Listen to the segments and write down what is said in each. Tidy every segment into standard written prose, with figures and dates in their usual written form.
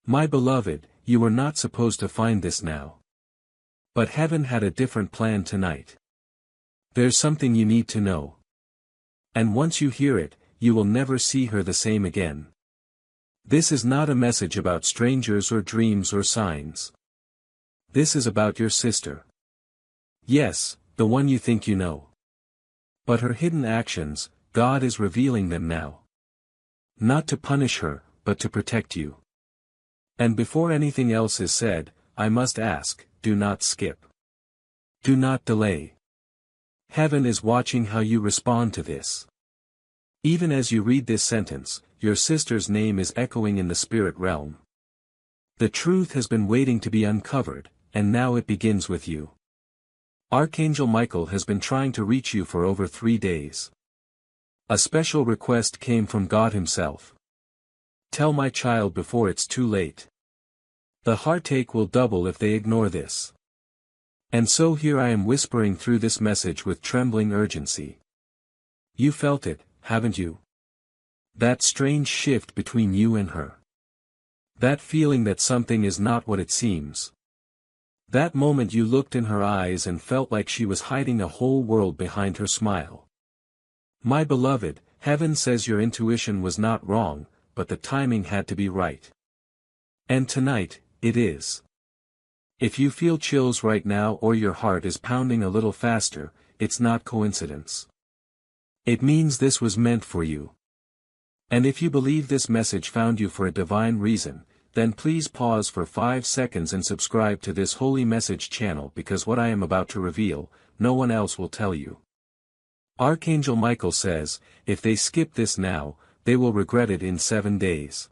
My beloved, you were not supposed to find this now. But heaven had a different plan tonight. There's something you need to know. And once you hear it, you will never see her the same again. This is not a message about strangers or dreams or signs. This is about your sister. Yes, the one you think you know. But her hidden actions, God is revealing them now. Not to punish her, but to protect you. And before anything else is said, I must ask, do not skip. Do not delay. Heaven is watching how you respond to this. Even as you read this sentence, your sister's name is echoing in the spirit realm. The truth has been waiting to be uncovered, and now it begins with you. Archangel Michael has been trying to reach you for over 3 days. A special request came from God Himself. Tell my child before it's too late. The heartache will double if they ignore this. And so here I am whispering through this message with trembling urgency. You felt it, haven't you? That strange shift between you and her. That feeling that something is not what it seems. That moment you looked in her eyes and felt like she was hiding a whole world behind her smile. My beloved, heaven says your intuition was not wrong, but the timing had to be right. And tonight, it is. If you feel chills right now or your heart is pounding a little faster, it's not coincidence. It means this was meant for you. And if you believe this message found you for a divine reason, then please pause for 5 seconds and subscribe to this holy message channel, because what I am about to reveal, no one else will tell you. Archangel Michael says, if they skip this now, they will regret it in 7 days.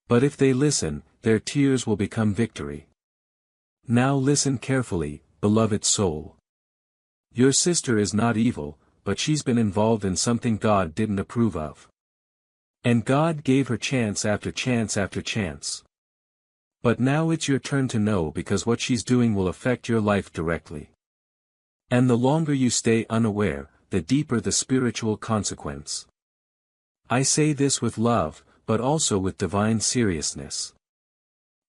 But if they listen, their tears will become victory. Now listen carefully, beloved soul. Your sister is not evil, but she's been involved in something God didn't approve of. And God gave her chance after chance after chance. But now it's your turn to know, because what she's doing will affect your life directly. And the longer you stay unaware, the deeper the spiritual consequence. I say this with love, but also with divine seriousness.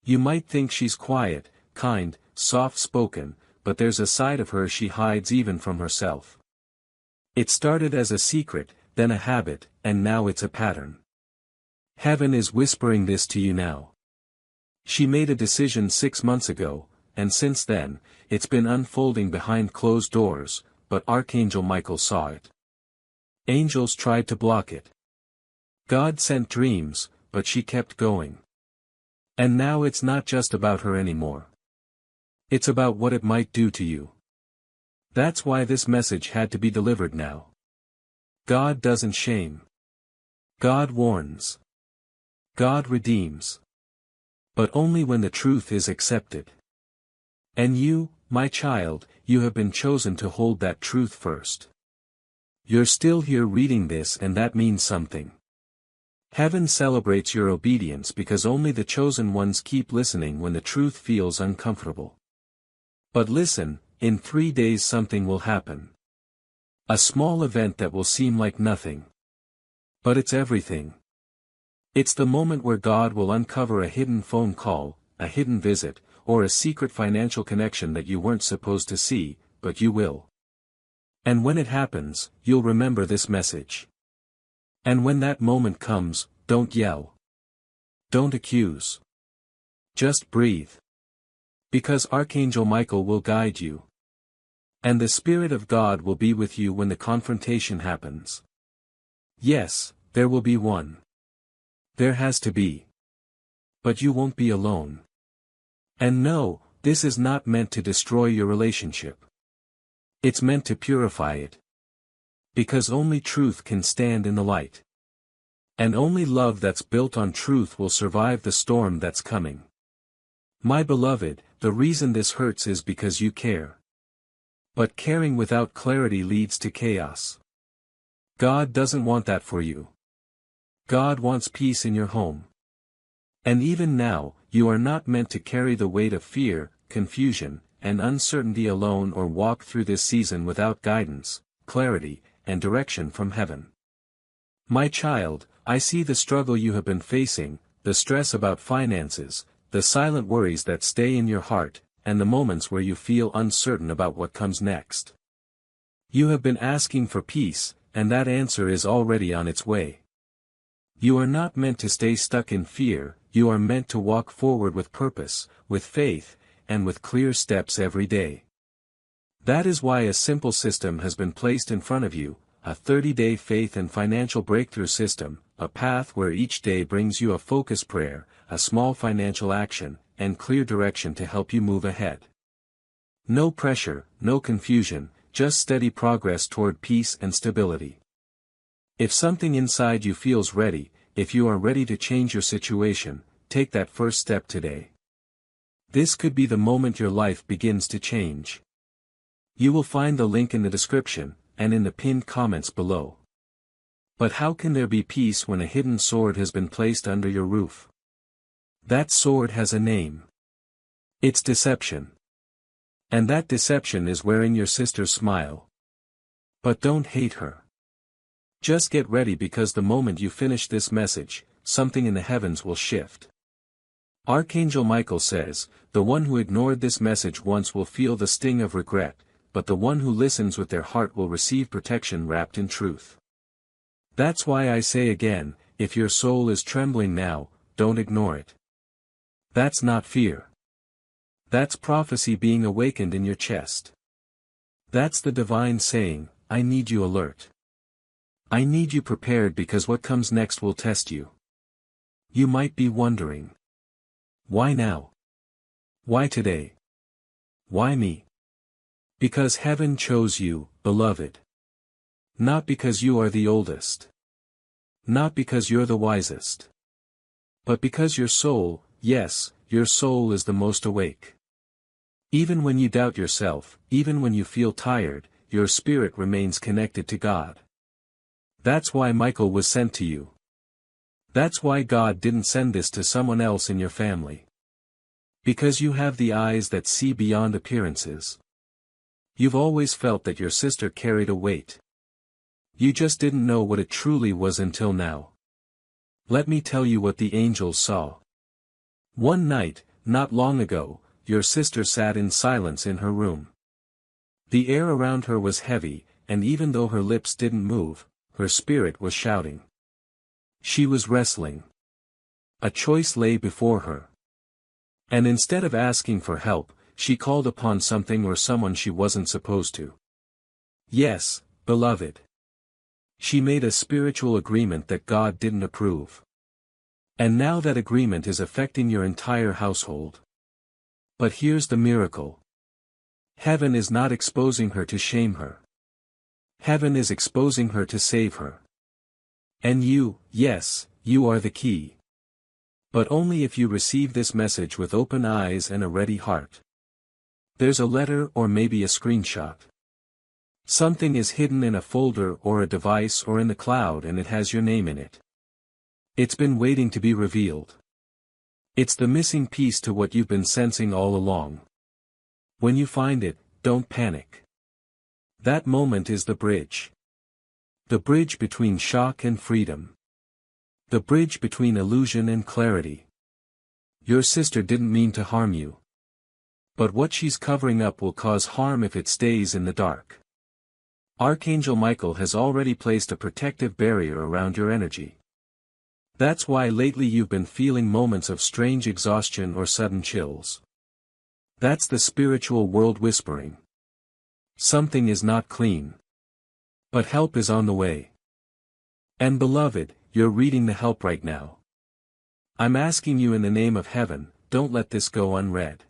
You might think she's quiet, kind, soft-spoken, but there's a side of her she hides even from herself. It started as a secret, then a habit, and now it's a pattern. Heaven is whispering this to you now. She made a decision 6 months ago, and since then, it's been unfolding behind closed doors, but Archangel Michael saw it. Angels tried to block it. God sent dreams, but she kept going. And now it's not just about her anymore. It's about what it might do to you. That's why this message had to be delivered now. God doesn't shame. God warns. God redeems. But only when the truth is accepted. And you, my child, you have been chosen to hold that truth first. You're still here reading this, and that means something. Heaven celebrates your obedience, because only the chosen ones keep listening when the truth feels uncomfortable. But listen, in 3 days something will happen. A small event that will seem like nothing. But it's everything. It's the moment where God will uncover a hidden phone call, a hidden visit, or a secret financial connection that you weren't supposed to see, but you will. And when it happens, you'll remember this message. And when that moment comes, don't yell. Don't accuse. Just breathe. Because Archangel Michael will guide you. And the Spirit of God will be with you when the confrontation happens. Yes, there will be one. There has to be. But you won't be alone. And no, this is not meant to destroy your relationship. It's meant to purify it. Because only truth can stand in the light. And only love that's built on truth will survive the storm that's coming. My beloved, the reason this hurts is because you care. But caring without clarity leads to chaos. God doesn't want that for you. God wants peace in your home. And even now, you are not meant to carry the weight of fear, confusion, and uncertainty alone, or walk through this season without guidance, clarity, and direction from heaven. My child, I see the struggle you have been facing, the stress about finances, the silent worries that stay in your heart, and the moments where you feel uncertain about what comes next. You have been asking for peace, and that answer is already on its way. You are not meant to stay stuck in fear, you are meant to walk forward with purpose, with faith, and with clear steps every day. That is why a simple system has been placed in front of you, a 30-day faith and financial breakthrough system, a path where each day brings you a focused prayer, a small financial action, and clear direction to help you move ahead. No pressure, no confusion, just steady progress toward peace and stability. If something inside you feels ready, if you are ready to change your situation, take that first step today. This could be the moment your life begins to change. You will find the link in the description, and in the pinned comments below. But how can there be peace when a hidden sword has been placed under your roof? That sword has a name. It's deception. And that deception is wearing your sister's smile. But don't hate her. Just get ready, because the moment you finish this message, something in the heavens will shift. Archangel Michael says, the one who ignored this message once will feel the sting of regret, but the one who listens with their heart will receive protection wrapped in truth. That's why I say again, if your soul is trembling now, don't ignore it. That's not fear. That's prophecy being awakened in your chest. That's the divine saying, I need you alert. I need you prepared, because what comes next will test you. You might be wondering. Why now? Why today? Why me? Because heaven chose you, beloved. Not because you are the oldest. Not because you're the wisest. But because your soul, yes, your soul is the most awake. Even when you doubt yourself, even when you feel tired, your spirit remains connected to God. That's why Michael was sent to you. That's why God didn't send this to someone else in your family. Because you have the eyes that see beyond appearances. You've always felt that your sister carried a weight. You just didn't know what it truly was until now. Let me tell you what the angels saw. One night, not long ago, your sister sat in silence in her room. The air around her was heavy, and even though her lips didn't move, her spirit was shouting. She was wrestling. A choice lay before her. And instead of asking for help, she called upon something or someone she wasn't supposed to. Yes, beloved. She made a spiritual agreement that God didn't approve. And now that agreement is affecting your entire household. But here's the miracle. Heaven is not exposing her to shame her. Heaven is exposing her to save her. And you, yes, you are the key. But only if you receive this message with open eyes and a ready heart. There's a letter or maybe a screenshot. Something is hidden in a folder or a device or in the cloud, and it has your name in it. It's been waiting to be revealed. It's the missing piece to what you've been sensing all along. When you find it, don't panic. That moment is the bridge. The bridge between shock and freedom. The bridge between illusion and clarity. Your sister didn't mean to harm you. But what she's covering up will cause harm if it stays in the dark. Archangel Michael has already placed a protective barrier around your energy. That's why lately you've been feeling moments of strange exhaustion or sudden chills. That's the spiritual world whispering. Something is not clean. But help is on the way. And beloved, you're reading the help right now. I'm asking you in the name of heaven, don't let this go unread.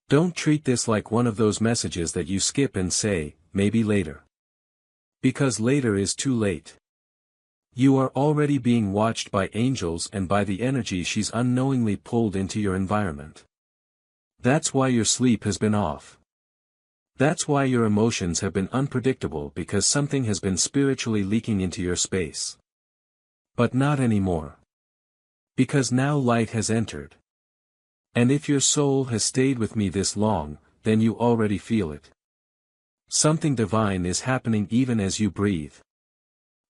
Don't treat this like one of those messages that you skip and say, maybe later. Because later is too late. You are already being watched by angels and by the energy she's unknowingly pulled into your environment. That's why your sleep has been off. That's why your emotions have been unpredictable, because something has been spiritually leaking into your space. But not anymore. Because now light has entered. And if your soul has stayed with me this long, then you already feel it. Something divine is happening even as you breathe.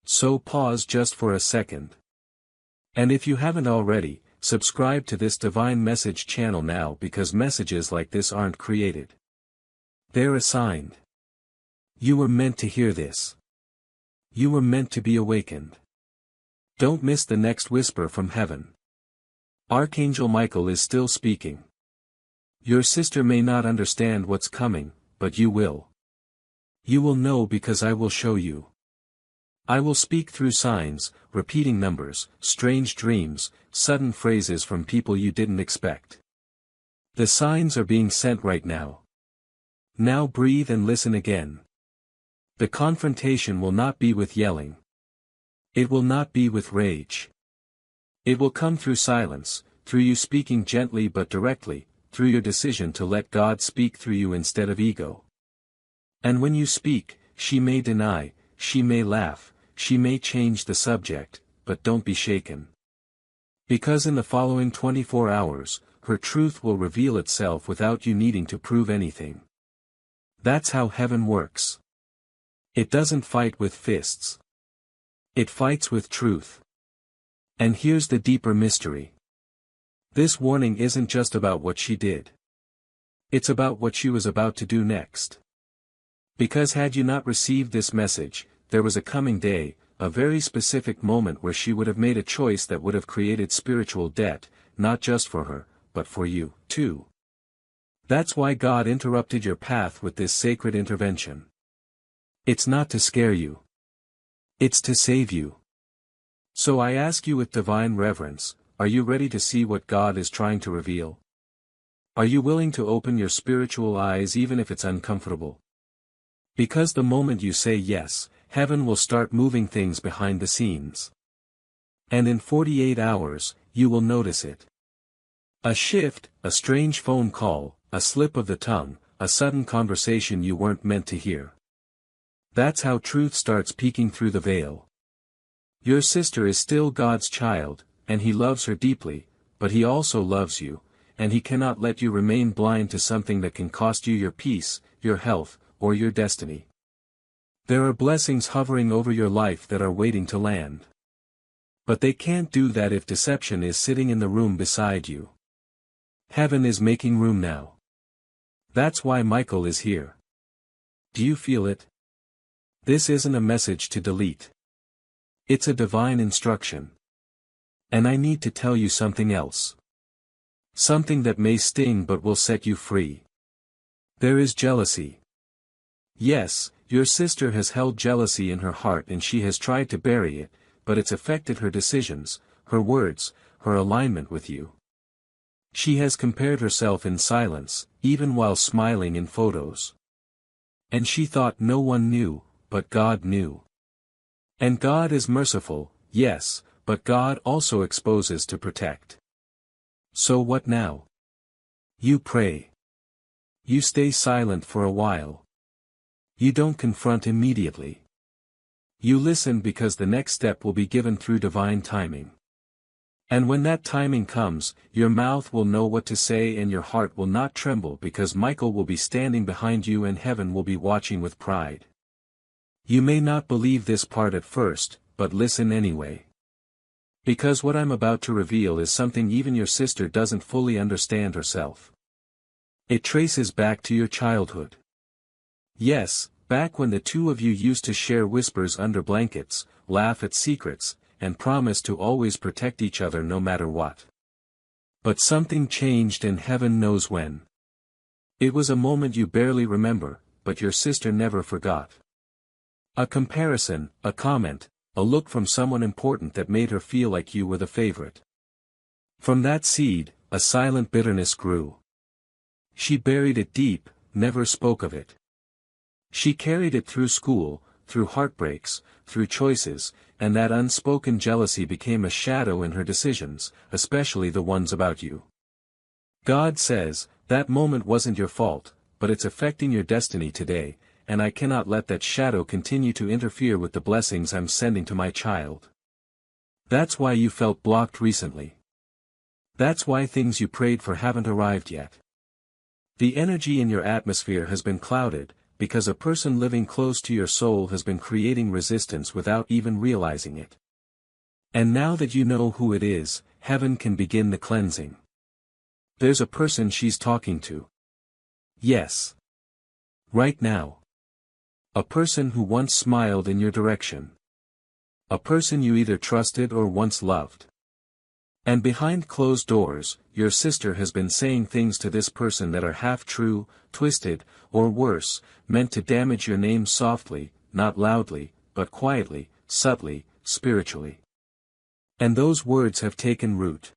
So pause just for a second. And if you haven't already, subscribe to this divine message channel now because messages like this aren't created. They're assigned. You were meant to hear this. You were meant to be awakened. Don't miss the next whisper from heaven. Archangel Michael is still speaking. Your sister may not understand what's coming, but you will. You will know because I will show you. I will speak through signs, repeating numbers, strange dreams, sudden phrases from people you didn't expect. The signs are being sent right now. Now breathe and listen again. The confrontation will not be with yelling. It will not be with rage. It will come through silence, through you speaking gently but directly, through your decision to let God speak through you instead of ego. And when you speak, she may deny, she may laugh, she may change the subject, but don't be shaken. Because in the following 24 hours, her truth will reveal itself without you needing to prove anything. That's how heaven works. It doesn't fight with fists. It fights with truth. And here's the deeper mystery. This warning isn't just about what she did. It's about what she was about to do next. Because had you not received this message, there was a coming day, a very specific moment where she would have made a choice that would have created spiritual debt, not just for her, but for you, too. That's why God interrupted your path with this sacred intervention. It's not to scare you. It's to save you. So I ask you with divine reverence, are you ready to see what God is trying to reveal? Are you willing to open your spiritual eyes even if it's uncomfortable? Because the moment you say yes, heaven will start moving things behind the scenes. And in 48 hours, you will notice it. A shift, a strange phone call, a slip of the tongue, a sudden conversation you weren't meant to hear. That's how truth starts peeking through the veil. Your sister is still God's child, and He loves her deeply, but He also loves you, and He cannot let you remain blind to something that can cost you your peace, your health, or your destiny. There are blessings hovering over your life that are waiting to land. But they can't do that if deception is sitting in the room beside you. Heaven is making room now. That's why Michael is here. Do you feel it? This isn't a message to delete. It's a divine instruction. And I need to tell you something else. Something that may sting but will set you free. There is jealousy. Yes, your sister has held jealousy in her heart and she has tried to bury it, but it's affected her decisions, her words, her alignment with you. She has compared herself in silence, even while smiling in photos. And she thought no one knew, but God knew. And God is merciful, yes, but God also exposes to protect. So what now? You pray. You stay silent for a while. You don't confront immediately. You listen because the next step will be given through divine timing. And when that timing comes, your mouth will know what to say and your heart will not tremble because Michael will be standing behind you and heaven will be watching with pride. You may not believe this part at first, but listen anyway. Because what I'm about to reveal is something even your sister doesn't fully understand herself. It traces back to your childhood. Yes, back when the two of you used to share whispers under blankets, laugh at secrets, and promise to always protect each other no matter what. But something changed and heaven knows when. It was a moment you barely remember, but your sister never forgot. A comparison, a comment, a look from someone important that made her feel like you were the favorite. From that seed, a silent bitterness grew. She buried it deep, never spoke of it. She carried it through school, through heartbreaks, through choices, and that unspoken jealousy became a shadow in her decisions, especially the ones about you. God says, that moment wasn't your fault, but it's affecting your destiny today, and I cannot let that shadow continue to interfere with the blessings I'm sending to my child. That's why you felt blocked recently. That's why things you prayed for haven't arrived yet. The energy in your atmosphere has been clouded, because a person living close to your soul has been creating resistance without even realizing it. And now that you know who it is, heaven can begin the cleansing. There's a person she's talking to. Yes. Right now. A person who once smiled in your direction. A person you either trusted or once loved. And behind closed doors, your sister has been saying things to this person that are half true, twisted, or worse, meant to damage your name softly, not loudly, but quietly, subtly, spiritually. And those words have taken root.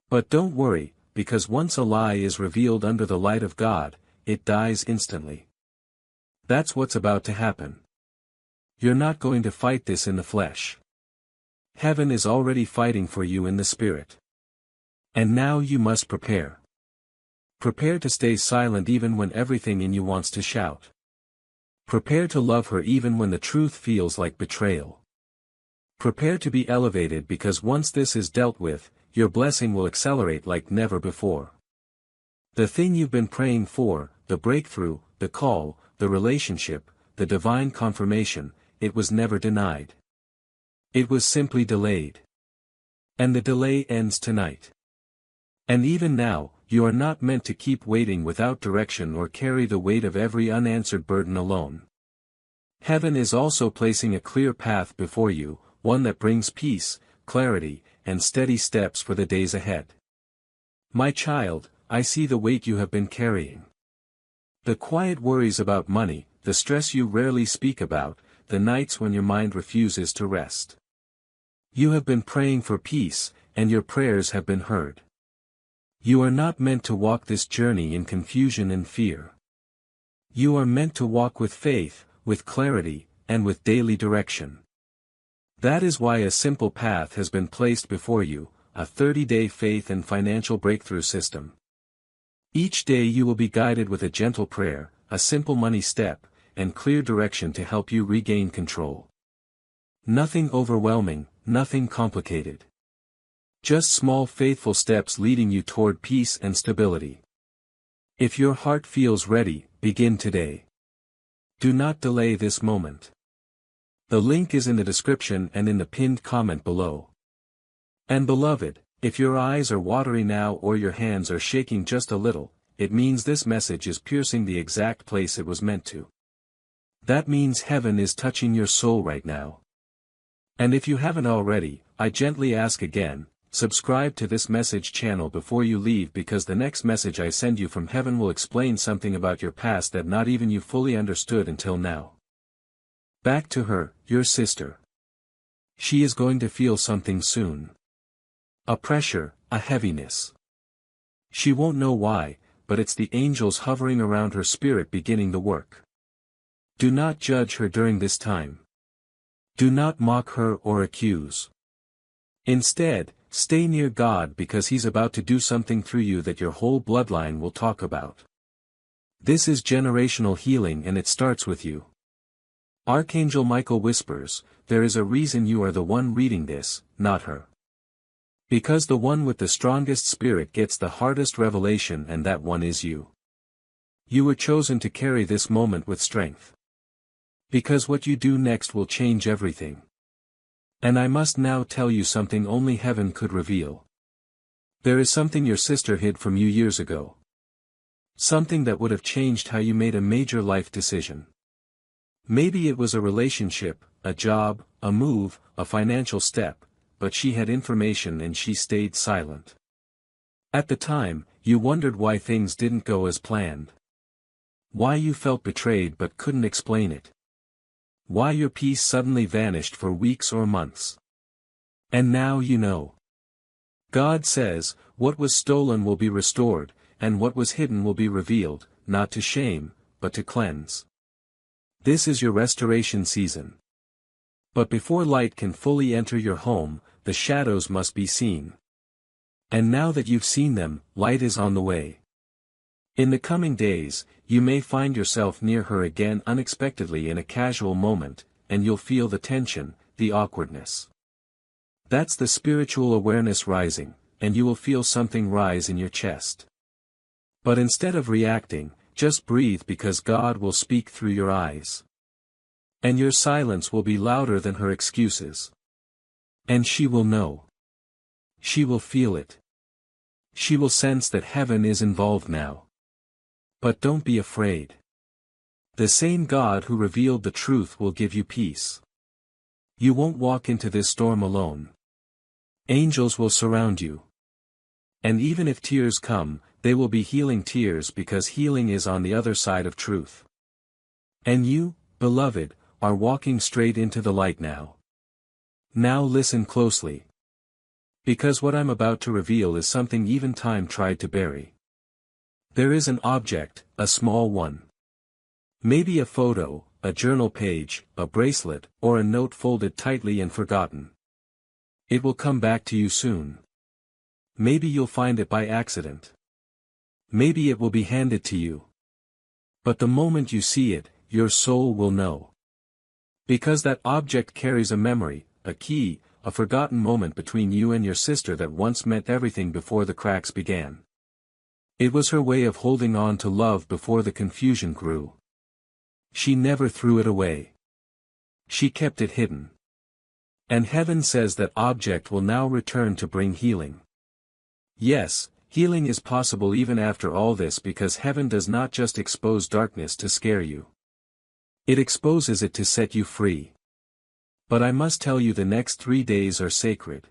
But don't worry, because once a lie is revealed under the light of God, it dies instantly. That's what's about to happen. You're not going to fight this in the flesh. Heaven is already fighting for you in the spirit. And now you must prepare. Prepare to stay silent even when everything in you wants to shout. Prepare to love her even when the truth feels like betrayal. Prepare to be elevated because once this is dealt with, your blessing will accelerate like never before. The thing you've been praying for, the breakthrough, the call, the relationship, the divine confirmation, it was never denied. It was simply delayed. And the delay ends tonight. And even now, you are not meant to keep waiting without direction or carry the weight of every unanswered burden alone. Heaven is also placing a clear path before you, one that brings peace, clarity, and steady steps for the days ahead. My child, I see the weight you have been carrying. The quiet worries about money, the stress you rarely speak about, the nights when your mind refuses to rest. You have been praying for peace, and your prayers have been heard. You are not meant to walk this journey in confusion and fear. You are meant to walk with faith, with clarity, and with daily direction. That is why a simple path has been placed before you, a 30-day faith and financial breakthrough system. Each day you will be guided with a gentle prayer, a simple money step, and clear direction to help you regain control. Nothing overwhelming, nothing complicated. Just small faithful steps leading you toward peace and stability. If your heart feels ready, begin today. Do not delay this moment. The link is in the description and in the pinned comment below. And beloved, if your eyes are watery now or your hands are shaking just a little, it means this message is piercing the exact place it was meant to. That means heaven is touching your soul right now. And if you haven't already, I gently ask again, subscribe to this message channel before you leave because the next message I send you from heaven will explain something about your past that not even you fully understood until now. Back to her, your sister. She is going to feel something soon. A pressure, a heaviness. She won't know why, but it's the angels hovering around her spirit beginning the work. Do not judge her during this time. Do not mock her or accuse. Instead, stay near God because He's about to do something through you that your whole bloodline will talk about. This is generational healing and it starts with you. Archangel Michael whispers, there is a reason you are the one reading this, not her. Because the one with the strongest spirit gets the hardest revelation and that one is you. You were chosen to carry this moment with strength. Because what you do next will change everything. And I must now tell you something only heaven could reveal. There is something your sister hid from you years ago. Something that would have changed how you made a major life decision. Maybe it was a relationship, a job, a move, a financial step, but she had information and she stayed silent. At the time, you wondered why things didn't go as planned. Why you felt betrayed but couldn't explain it. Why your peace suddenly vanished for weeks or months. And now you know. God says, what was stolen will be restored, and what was hidden will be revealed, not to shame, but to cleanse. This is your restoration season. But before light can fully enter your home, the shadows must be seen. And now that you've seen them, light is on the way. In the coming days, you may find yourself near her again unexpectedly in a casual moment, and you'll feel the tension, the awkwardness. That's the spiritual awareness rising, and you will feel something rise in your chest. But instead of reacting, just breathe because God will speak through your eyes. And your silence will be louder than her excuses. And she will know. She will feel it. She will sense that heaven is involved now. But don't be afraid. The same God who revealed the truth will give you peace. You won't walk into this storm alone. Angels will surround you. And even if tears come, they will be healing tears because healing is on the other side of truth. And you, beloved, are walking straight into the light now. Now listen closely. Because what I'm about to reveal is something even time tried to bury. There is an object, a small one. Maybe a photo, a journal page, a bracelet, or a note folded tightly and forgotten. It will come back to you soon. Maybe you'll find it by accident. Maybe it will be handed to you. But the moment you see it, your soul will know. Because that object carries a memory, a key, a forgotten moment between you and your sister that once meant everything before the cracks began. It was her way of holding on to love before the confusion grew. She never threw it away. She kept it hidden. And heaven says that object will now return to bring healing. Yes, healing is possible even after all this because heaven does not just expose darkness to scare you. It exposes it to set you free. But I must tell you the next 3 days are sacred.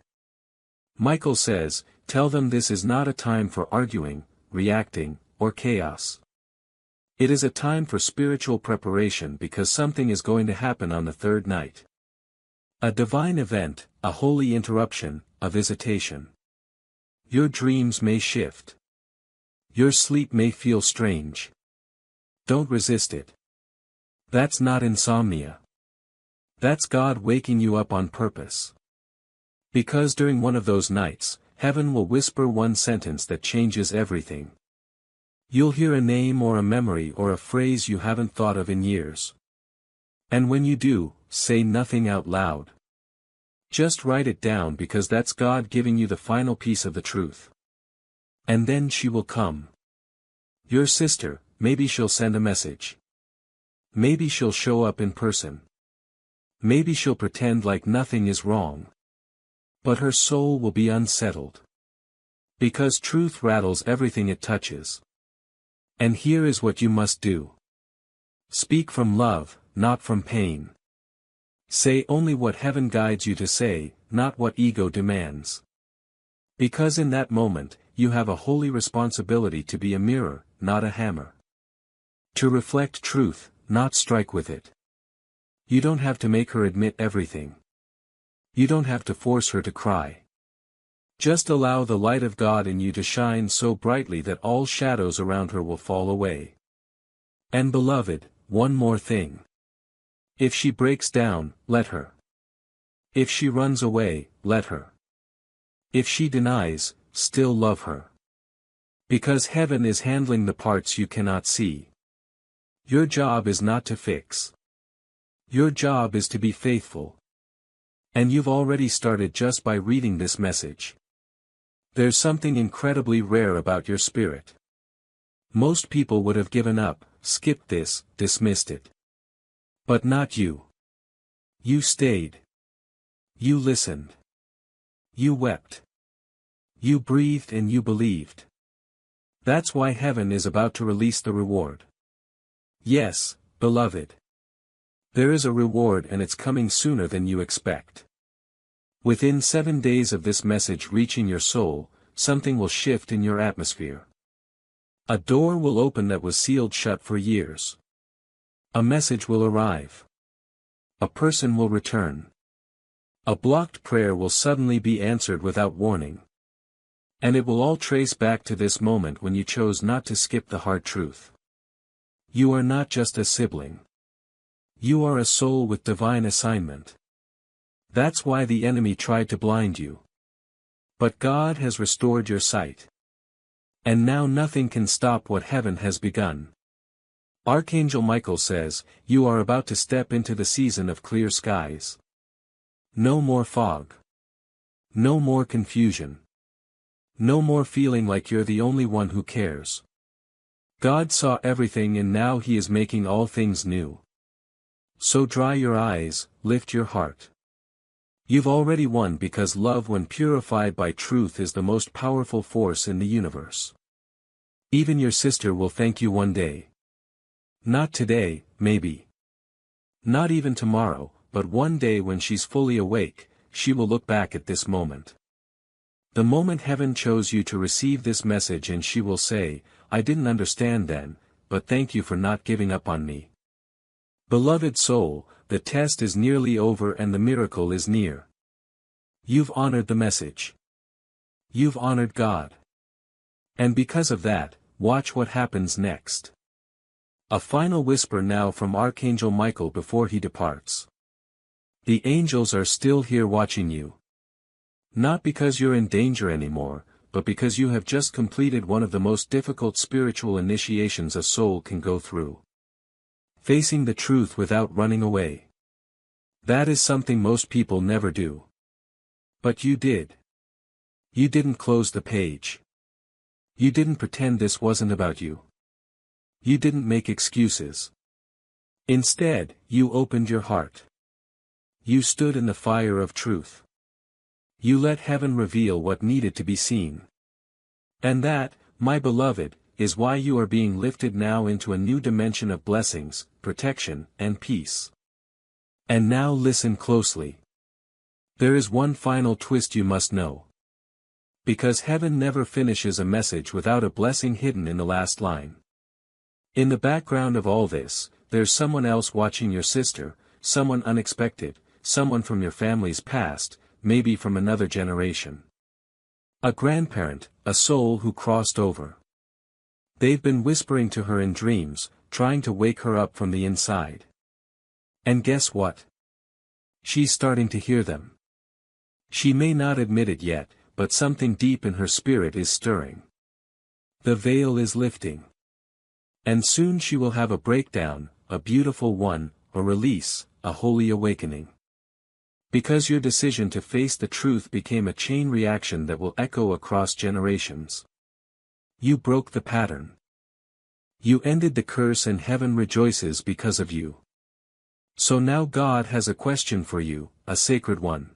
Michael says, tell them this is not a time for arguing, reacting, or chaos. It is a time for spiritual preparation because something is going to happen on the third night. A divine event, a holy interruption, a visitation. Your dreams may shift. Your sleep may feel strange. Don't resist it. That's not insomnia. That's God waking you up on purpose. Because during one of those nights, heaven will whisper one sentence that changes everything. You'll hear a name or a memory or a phrase you haven't thought of in years. And when you do, say nothing out loud. Just write it down because that's God giving you the final piece of the truth. And then she will come. Your sister, maybe she'll send a message. Maybe she'll show up in person. Maybe she'll pretend like nothing is wrong. But her soul will be unsettled. Because truth rattles everything it touches. And here is what you must do. Speak from love, not from pain. Say only what heaven guides you to say, not what ego demands. Because in that moment, you have a holy responsibility to be a mirror, not a hammer. To reflect truth, not strike with it. You don't have to make her admit everything. You don't have to force her to cry. Just allow the light of God in you to shine so brightly that all shadows around her will fall away. And beloved, one more thing. If she breaks down, let her. If she runs away, let her. If she denies, still love her. Because heaven is handling the parts you cannot see. Your job is not to fix. Your job is to be faithful. And you've already started just by reading this message. There's something incredibly rare about your spirit. Most people would have given up, skipped this, dismissed it. But not you. You stayed. You listened. You wept. You breathed and you believed. That's why heaven is about to release the reward. Yes, beloved. There is a reward and it's coming sooner than you expect. Within 7 days of this message reaching your soul, something will shift in your atmosphere. A door will open that was sealed shut for years. A message will arrive. A person will return. A blocked prayer will suddenly be answered without warning. And it will all trace back to this moment when you chose not to skip the hard truth. You are not just a sibling. You are a soul with divine assignment. That's why the enemy tried to blind you. But God has restored your sight. And now nothing can stop what heaven has begun. Archangel Michael says, you are about to step into the season of clear skies. No more fog. No more confusion. No more feeling like you're the only one who cares. God saw everything and now He is making all things new. So dry your eyes, lift your heart. You've already won because love when purified by truth is the most powerful force in the universe. Even your sister will thank you one day. Not today, maybe. Not even tomorrow, but one day when she's fully awake, she will look back at this moment. The moment heaven chose you to receive this message, and she will say, I didn't understand then, but thank you for not giving up on me. Beloved soul, the test is nearly over and the miracle is near. You've honored the message. You've honored God. And because of that, watch what happens next. A final whisper now from Archangel Michael before he departs. The angels are still here watching you. Not because you're in danger anymore, but because you have just completed one of the most difficult spiritual initiations a soul can go through. Facing the truth without running away. That is something most people never do. But you did. You didn't close the page. You didn't pretend this wasn't about you. You didn't make excuses. Instead, you opened your heart. You stood in the fire of truth. You let heaven reveal what needed to be seen. And that, my beloved, is why you are being lifted now into a new dimension of blessings, protection, and peace. And now listen closely. There is one final twist you must know. Because heaven never finishes a message without a blessing hidden in the last line. In the background of all this, there's someone else watching your sister, someone unexpected, someone from your family's past, maybe from another generation. A grandparent, a soul who crossed over. They've been whispering to her in dreams, trying to wake her up from the inside. And guess what? She's starting to hear them. She may not admit it yet, but something deep in her spirit is stirring. The veil is lifting. And soon she will have a breakdown, a beautiful one, a release, a holy awakening. Because your decision to face the truth became a chain reaction that will echo across generations. You broke the pattern. You ended the curse, and heaven rejoices because of you. So now God has a question for you, a sacred one.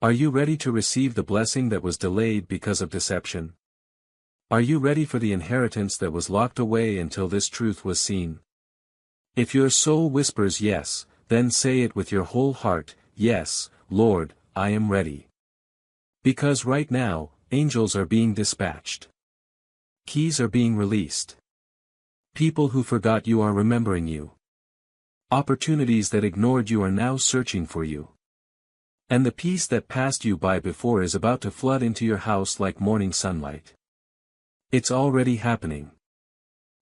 Are you ready to receive the blessing that was delayed because of deception? Are you ready for the inheritance that was locked away until this truth was seen? If your soul whispers yes, then say it with your whole heart, yes, Lord, I am ready. Because right now, angels are being dispatched. Keys are being released. People who forgot you are remembering you. Opportunities that ignored you are now searching for you. And the peace that passed you by before is about to flood into your house like morning sunlight. It's already happening.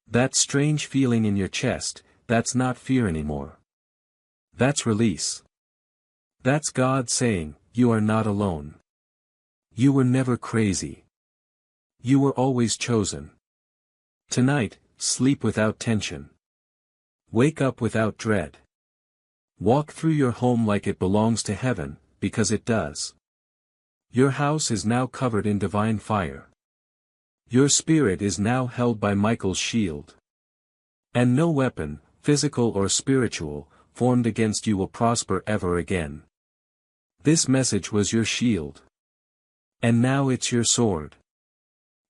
That strange feeling in your chest, that's not fear anymore. That's release. That's God saying, you are not alone. You were never crazy. You were always chosen. Tonight, sleep without tension. Wake up without dread. Walk through your home like it belongs to heaven, because it does. Your house is now covered in divine fire. Your spirit is now held by Michael's shield. And no weapon, physical or spiritual, formed against you will prosper ever again. This message was your shield. And now it's your sword.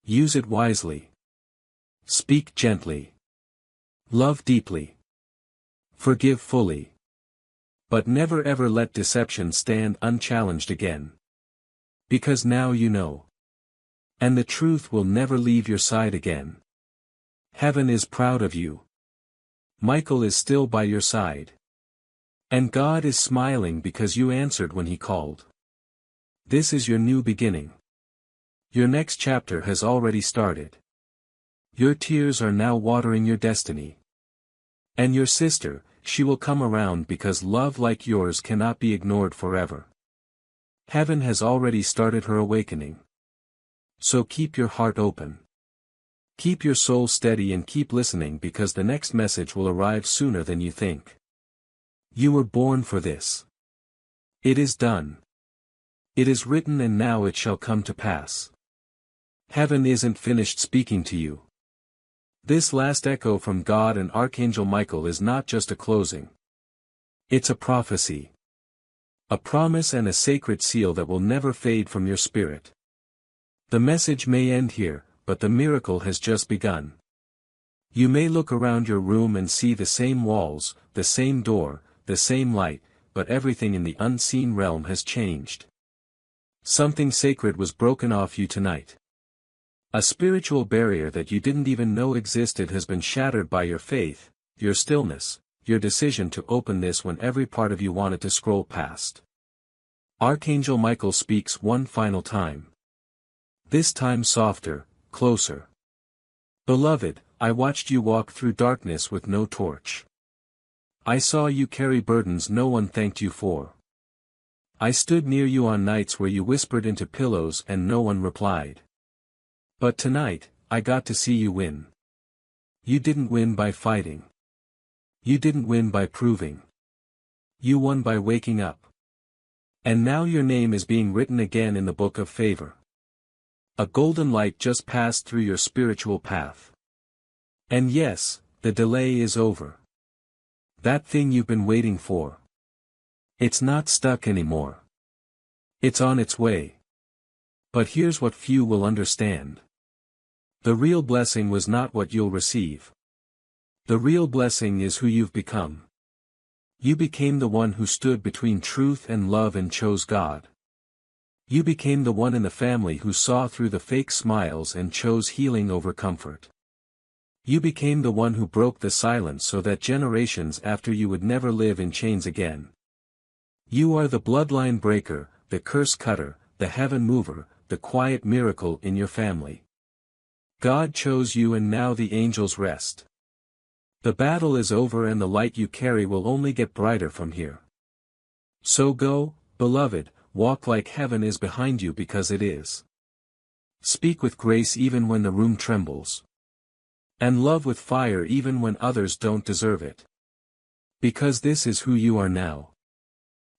Use it wisely. Speak gently. Love deeply. Forgive fully. But never ever let deception stand unchallenged again. Because now you know. And the truth will never leave your side again. Heaven is proud of you. Michael is still by your side. And God is smiling because you answered when He called. This is your new beginning. Your next chapter has already started. Your tears are now watering your destiny. And your sister, she will come around because love like yours cannot be ignored forever. Heaven has already started her awakening. So keep your heart open. Keep your soul steady and keep listening, because the next message will arrive sooner than you think. You were born for this. It is done. It is written, and now it shall come to pass. Heaven isn't finished speaking to you. This last echo from God and Archangel Michael is not just a closing. It's a prophecy. A promise and a sacred seal that will never fade from your spirit. The message may end here, but the miracle has just begun. You may look around your room and see the same walls, the same door, the same light, but everything in the unseen realm has changed. Something sacred was broken off you tonight. A spiritual barrier that you didn't even know existed has been shattered by your faith, your stillness, your decision to open this when every part of you wanted to scroll past. Archangel Michael speaks one final time. This time softer, closer. Beloved, I watched you walk through darkness with no torch. I saw you carry burdens no one thanked you for. I stood near you on nights where you whispered into pillows and no one replied. But tonight, I got to see you win. You didn't win by fighting. You didn't win by proving. You won by waking up. And now your name is being written again in the book of favor. A golden light just passed through your spiritual path. And yes, the delay is over. That thing you've been waiting for. It's not stuck anymore. It's on its way. But here's what few will understand. The real blessing was not what you'll receive. The real blessing is who you've become. You became the one who stood between truth and love and chose God. You became the one in the family who saw through the fake smiles and chose healing over comfort. You became the one who broke the silence so that generations after you would never live in chains again. You are the bloodline breaker, the curse cutter, the heaven mover, the quiet miracle in your family. God chose you and now the angels rest. The battle is over and the light you carry will only get brighter from here. So go, beloved, walk like heaven is behind you because it is. Speak with grace even when the room trembles. And love with fire even when others don't deserve it. Because this is who you are now.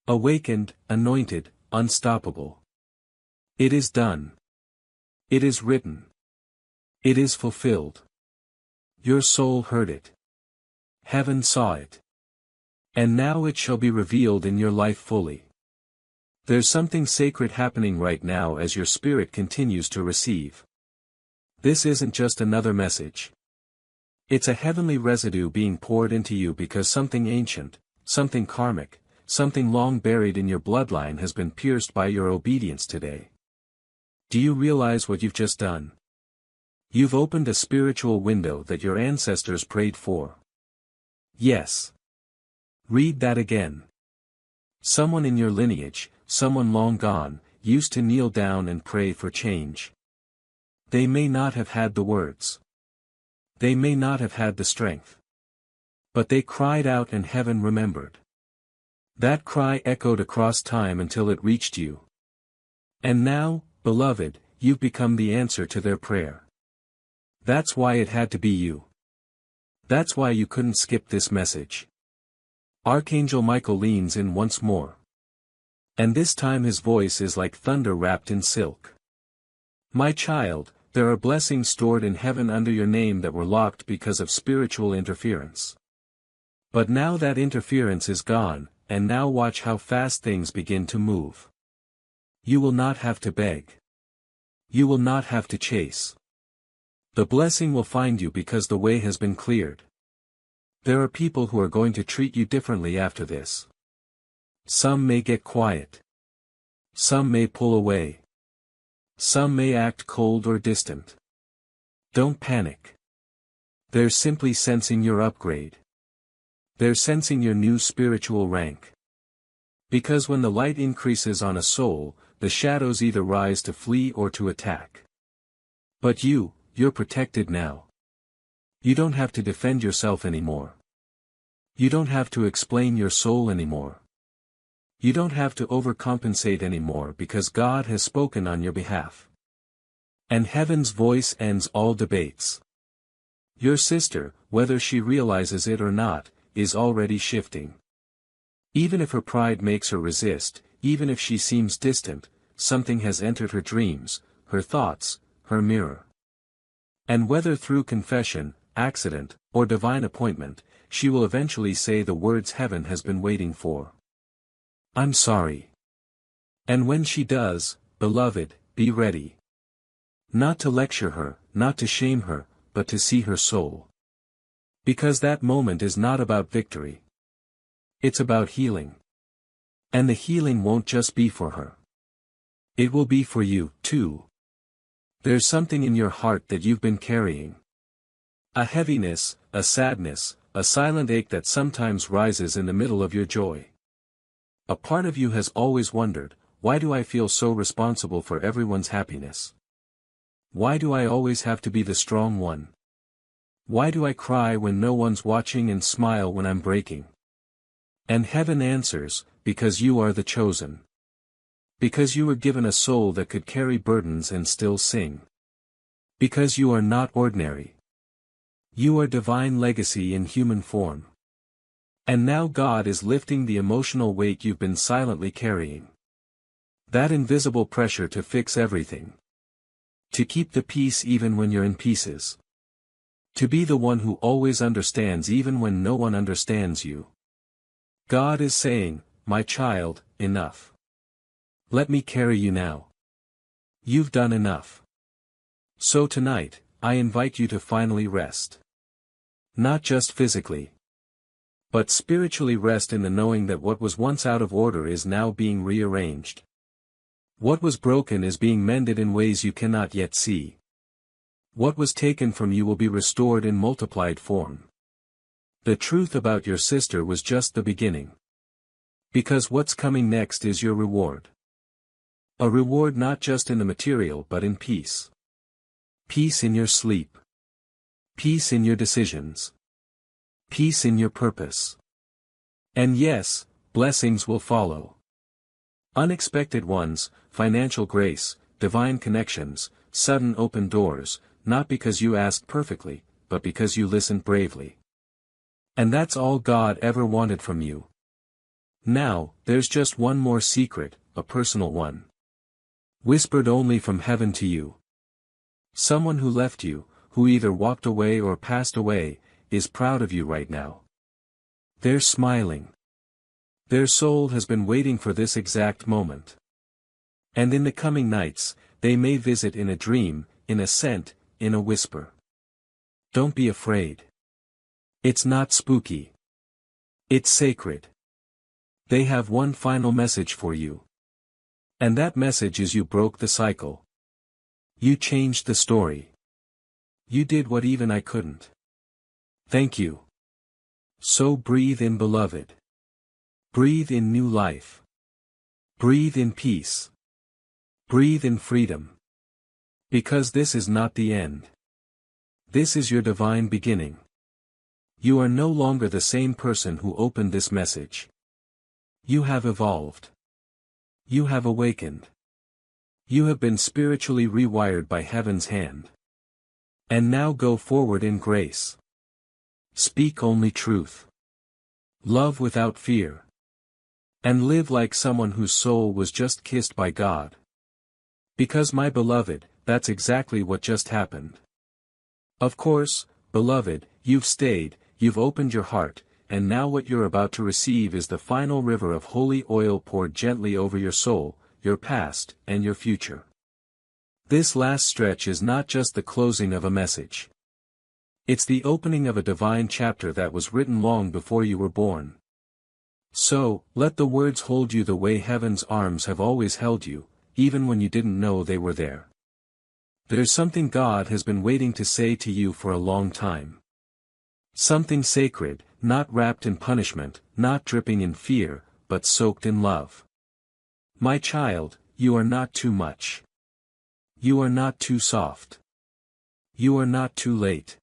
Awakened, anointed, unstoppable. It is done. It is written. It is fulfilled. Your soul heard it. Heaven saw it. And now it shall be revealed in your life fully. There's something sacred happening right now as your spirit continues to receive. This isn't just another message. It's a heavenly residue being poured into you because something ancient, something karmic, something long buried in your bloodline has been pierced by your obedience today. Do you realize what you've just done? You've opened a spiritual window that your ancestors prayed for. Yes. Read that again. Someone in your lineage, someone long gone, used to kneel down and pray for change. They may not have had the words. They may not have had the strength. But they cried out and heaven remembered. That cry echoed across time until it reached you. And now, beloved, you've become the answer to their prayer. That's why it had to be you. That's why you couldn't skip this message. Archangel Michael leans in once more. And this time his voice is like thunder wrapped in silk. My child, there are blessings stored in heaven under your name that were locked because of spiritual interference. But now that interference is gone, and now watch how fast things begin to move. You will not have to beg. You will not have to chase. The blessing will find you because the way has been cleared. There are people who are going to treat you differently after this. Some may get quiet. Some may pull away. Some may act cold or distant. Don't panic. They're simply sensing your upgrade. They're sensing your new spiritual rank. Because when the light increases on a soul, the shadows either rise to flee or to attack. But you're protected now. You don't have to defend yourself anymore. You don't have to explain your soul anymore. You don't have to overcompensate anymore because God has spoken on your behalf. And heaven's voice ends all debates. Your sister, whether she realizes it or not, is already shifting. Even if her pride makes her resist, even if she seems distant, something has entered her dreams, her thoughts, her mirror. And whether through confession, accident, or divine appointment, she will eventually say the words heaven has been waiting for. I'm sorry. And when she does, beloved, be ready. Not to lecture her, not to shame her, but to see her soul. Because that moment is not about victory. It's about healing. And the healing won't just be for her. It will be for you, too. There's something in your heart that you've been carrying. A heaviness, a sadness, a silent ache that sometimes rises in the middle of your joy. A part of you has always wondered, why do I feel so responsible for everyone's happiness? Why do I always have to be the strong one? Why do I cry when no one's watching and smile when I'm breaking? And heaven answers, because you are the chosen. Because you were given a soul that could carry burdens and still sing. Because you are not ordinary. You are divine legacy in human form. And now God is lifting the emotional weight you've been silently carrying. That invisible pressure to fix everything. To keep the peace even when you're in pieces. To be the one who always understands even when no one understands you. God is saying, my child, enough. Let me carry you now. You've done enough. So tonight, I invite you to finally rest. Not just physically. But spiritually rest in the knowing that what was once out of order is now being rearranged. What was broken is being mended in ways you cannot yet see. What was taken from you will be restored in multiplied form. The truth about your sister was just the beginning. Because what's coming next is your reward. A reward not just in the material but in peace. Peace in your sleep. Peace in your decisions. Peace in your purpose. And yes, blessings will follow. Unexpected ones, financial grace, divine connections, sudden open doors, not because you asked perfectly, but because you listened bravely. And that's all God ever wanted from you. Now, there's just one more secret, a personal one. Whispered only from heaven to you. Someone who left you, who either walked away or passed away, is proud of you right now. They're smiling. Their soul has been waiting for this exact moment. And in the coming nights, they may visit in a dream, in a scent, in a whisper. Don't be afraid. It's not spooky. It's sacred. They have one final message for you. And that message is you broke the cycle. You changed the story. You did what even I couldn't. Thank you. So breathe in, beloved. Breathe in new life. Breathe in peace. Breathe in freedom. Because this is not the end. This is your divine beginning. You are no longer the same person who opened this message. You have evolved. You have awakened. You have been spiritually rewired by heaven's hand. And now go forward in grace. Speak only truth. Love without fear. And live like someone whose soul was just kissed by God. Because my beloved, that's exactly what just happened. Of course, beloved, you've stayed, you've opened your heart, and now what you're about to receive is the final river of holy oil poured gently over your soul, your past, and your future. This last stretch is not just the closing of a message. It's the opening of a divine chapter that was written long before you were born. So, let the words hold you the way heaven's arms have always held you, even when you didn't know they were there. There's something God has been waiting to say to you for a long time. Something sacred, not wrapped in punishment, not dripping in fear, but soaked in love. My child, you are not too much. You are not too soft. You are not too late.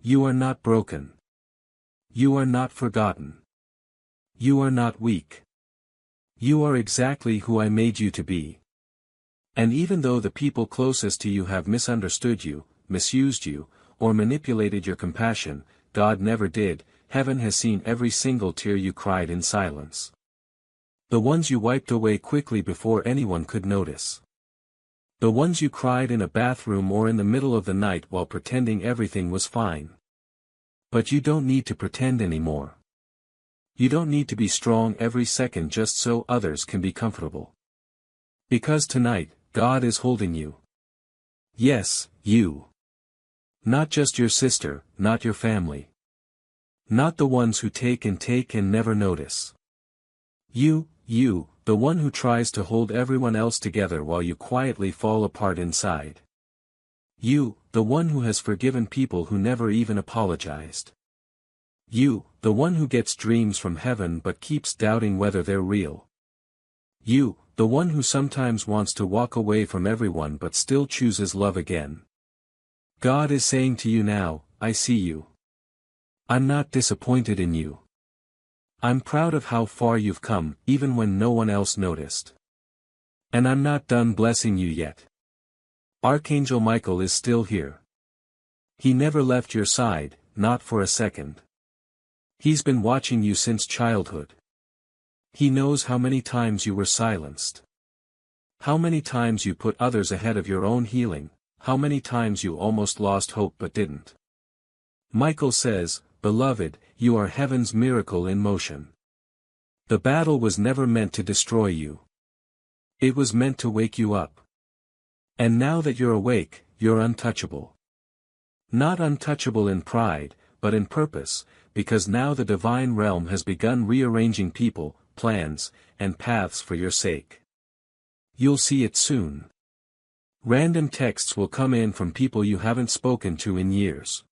You are not broken. You are not forgotten. You are not weak. You are exactly who I made you to be. And even though the people closest to you have misunderstood you, misused you, or manipulated your compassion, God never did. Heaven has seen every single tear you cried in silence. The ones you wiped away quickly before anyone could notice. The ones you cried in a bathroom or in the middle of the night while pretending everything was fine. But you don't need to pretend anymore. You don't need to be strong every second just so others can be comfortable. Because tonight, God is holding you. Yes, you. Not just your sister, not your family. Not the ones who take and never notice. You, the one who tries to hold everyone else together while you quietly fall apart inside. You, the one who has forgiven people who never even apologized. You, the one who gets dreams from heaven but keeps doubting whether they're real. You, the one who sometimes wants to walk away from everyone but still chooses love again. God is saying to you now, I see you. I'm not disappointed in you. I'm proud of how far you've come, even when no one else noticed. And I'm not done blessing you yet. Archangel Michael is still here. He never left your side, not for a second. He's been watching you since childhood. He knows how many times you were silenced. How many times you put others ahead of your own healing, how many times you almost lost hope but didn't. Michael says, Beloved, you are heaven's miracle in motion. The battle was never meant to destroy you. It was meant to wake you up. And now that you're awake, you're untouchable. Not untouchable in pride, but in purpose, because now the divine realm has begun rearranging people, plans, and paths for your sake. You'll see it soon. Random texts will come in from people you haven't spoken to in years.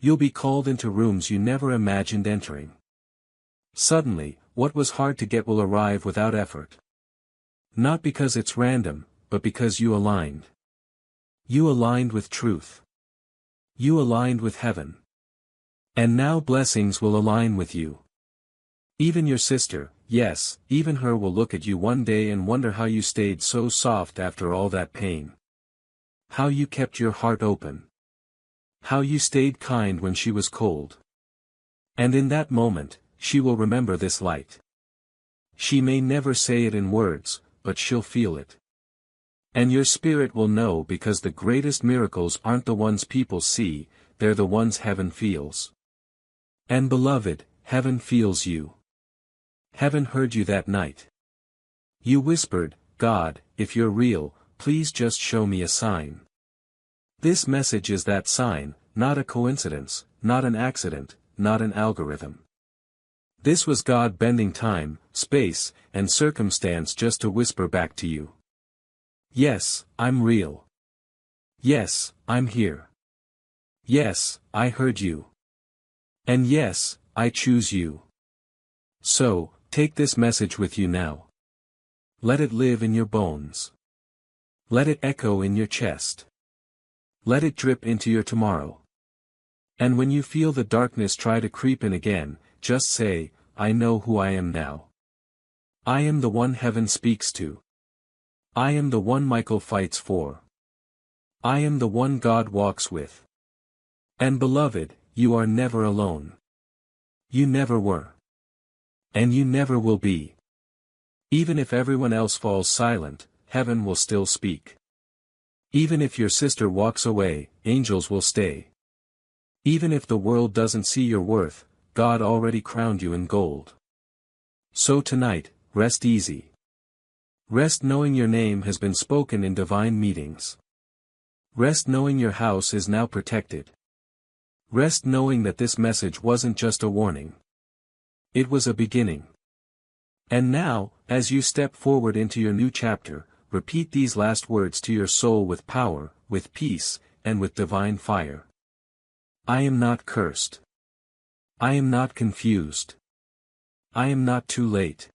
You'll be called into rooms you never imagined entering. Suddenly, what was hard to get will arrive without effort. Not because it's random, but because you aligned. You aligned with truth. You aligned with heaven. And now blessings will align with you. Even your sister, yes, even her will look at you one day and wonder how you stayed so soft after all that pain. How you kept your heart open. How you stayed kind when she was cold. And in that moment, she will remember this light. She may never say it in words, but she'll feel it. And your spirit will know because the greatest miracles aren't the ones people see, they're the ones heaven feels. And beloved, heaven feels you. Heaven heard you that night. You whispered, God, if you're real, please just show me a sign. This message is that sign, not a coincidence, not an accident, not an algorithm. This was God bending time, space, and circumstance just to whisper back to you. Yes, I'm real. Yes, I'm here. Yes, I heard you. And yes, I choose you. So, take this message with you now. Let it live in your bones. Let it echo in your chest. Let it drip into your tomorrow. And when you feel the darkness try to creep in again, just say, I know who I am now. I am the one heaven speaks to. I am the one Michael fights for. I am the one God walks with. And beloved, you are never alone. You never were. And you never will be. Even if everyone else falls silent, heaven will still speak. Even if your sister walks away, angels will stay. Even if the world doesn't see your worth, God already crowned you in gold. So tonight, rest easy. Rest knowing your name has been spoken in divine meetings. Rest knowing your house is now protected. Rest knowing that this message wasn't just a warning. It was a beginning. And now, as you step forward into your new chapter, repeat these last words to your soul with power, with peace, and with divine fire. I am not cursed. I am not confused. I am not too late.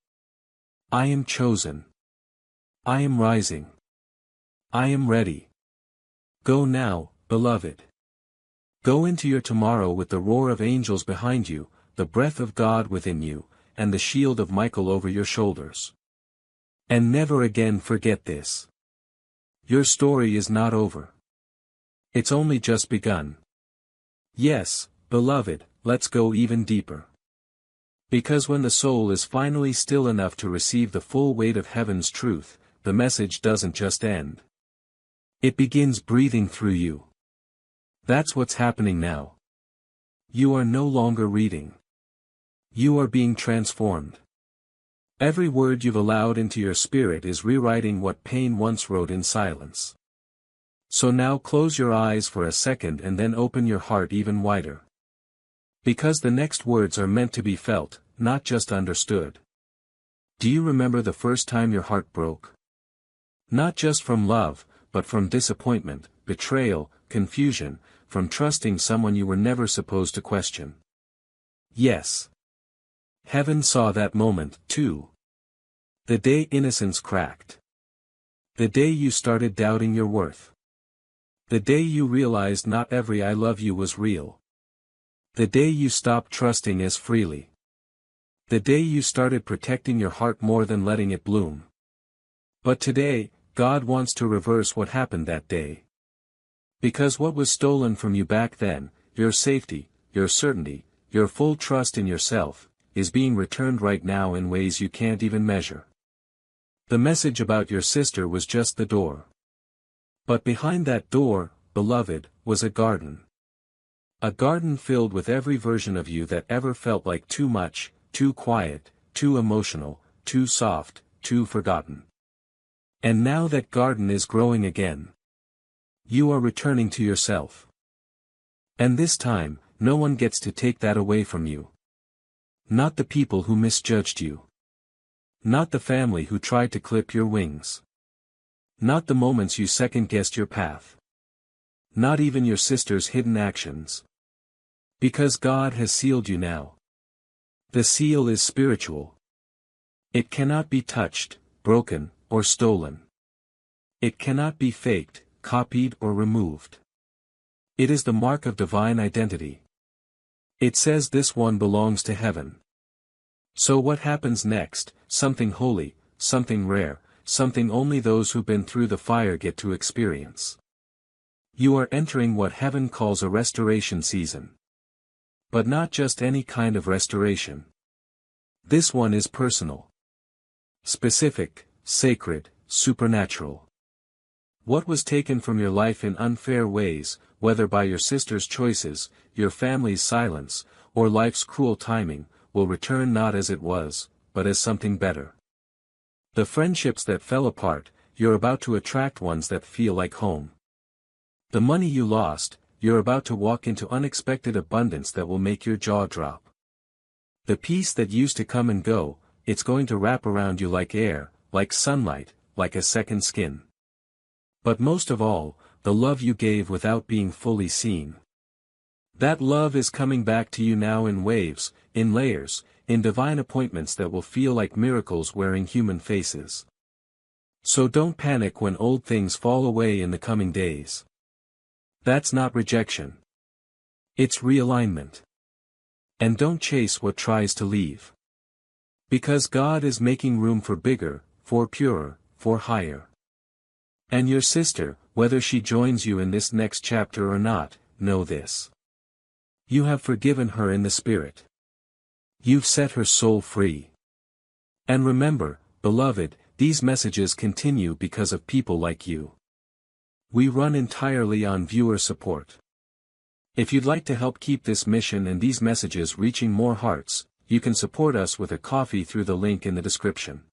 I am chosen. I am rising. I am ready. Go now, beloved. Go into your tomorrow with the roar of angels behind you, the breath of God within you, and the shield of Michael over your shoulders. And never again forget this. Your story is not over. It's only just begun. Yes, beloved, let's go even deeper. Because when the soul is finally still enough to receive the full weight of heaven's truth, the message doesn't just end. It begins breathing through you. That's what's happening now. You are no longer reading. You are being transformed. Every word you've allowed into your spirit is rewriting what pain once wrote in silence. So now close your eyes for a second and then open your heart even wider. Because the next words are meant to be felt, not just understood. Do you remember the first time your heart broke? Not just from love, but from disappointment, betrayal, confusion, from trusting someone you were never supposed to question. Yes. Heaven saw that moment, too. The day innocence cracked. The day you started doubting your worth. The day you realized not every I love you was real. The day you stopped trusting as freely. The day you started protecting your heart more than letting it bloom. But today, God wants to reverse what happened that day. Because what was stolen from you back then, your safety, your certainty, your full trust in yourself, is being returned right now in ways you can't even measure. The message about your sister was just the door. But behind that door, beloved, was a garden. A garden filled with every version of you that ever felt like too much, too quiet, too emotional, too soft, too forgotten. And now that garden is growing again. You are returning to yourself. And this time, no one gets to take that away from you. Not the people who misjudged you. Not the family who tried to clip your wings. Not the moments you second-guessed your path. Not even your sister's hidden actions. Because God has sealed you now. The seal is spiritual. It cannot be touched, broken, or stolen. It cannot be faked, copied or removed. It is the mark of divine identity. It says this one belongs to heaven. So what happens next? Something holy, something rare, something only those who've been through the fire get to experience. You are entering what heaven calls a restoration season. But not just any kind of restoration. This one is personal. Specific, sacred, supernatural. What was taken from your life in unfair ways, whether by your sister's choices, your family's silence, or life's cruel timing, will return not as it was, but as something better. The friendships that fell apart, you're about to attract ones that feel like home. The money you lost, you're about to walk into unexpected abundance that will make your jaw drop. The peace that used to come and go, it's going to wrap around you like air, like sunlight, like a second skin. But most of all, the love you gave without being fully seen. That love is coming back to you now in waves, in layers, in divine appointments that will feel like miracles wearing human faces. So don't panic when old things fall away in the coming days. That's not rejection. It's realignment. And don't chase what tries to leave. Because God is making room for bigger, for purer, for higher. And your sister, whether she joins you in this next chapter or not, know this. You have forgiven her in the Spirit. You've set her soul free. And remember, beloved, these messages continue because of people like you. We run entirely on viewer support. If you'd like to help keep this mission and these messages reaching more hearts, you can support us with a coffee through the link in the description.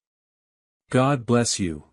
God bless you.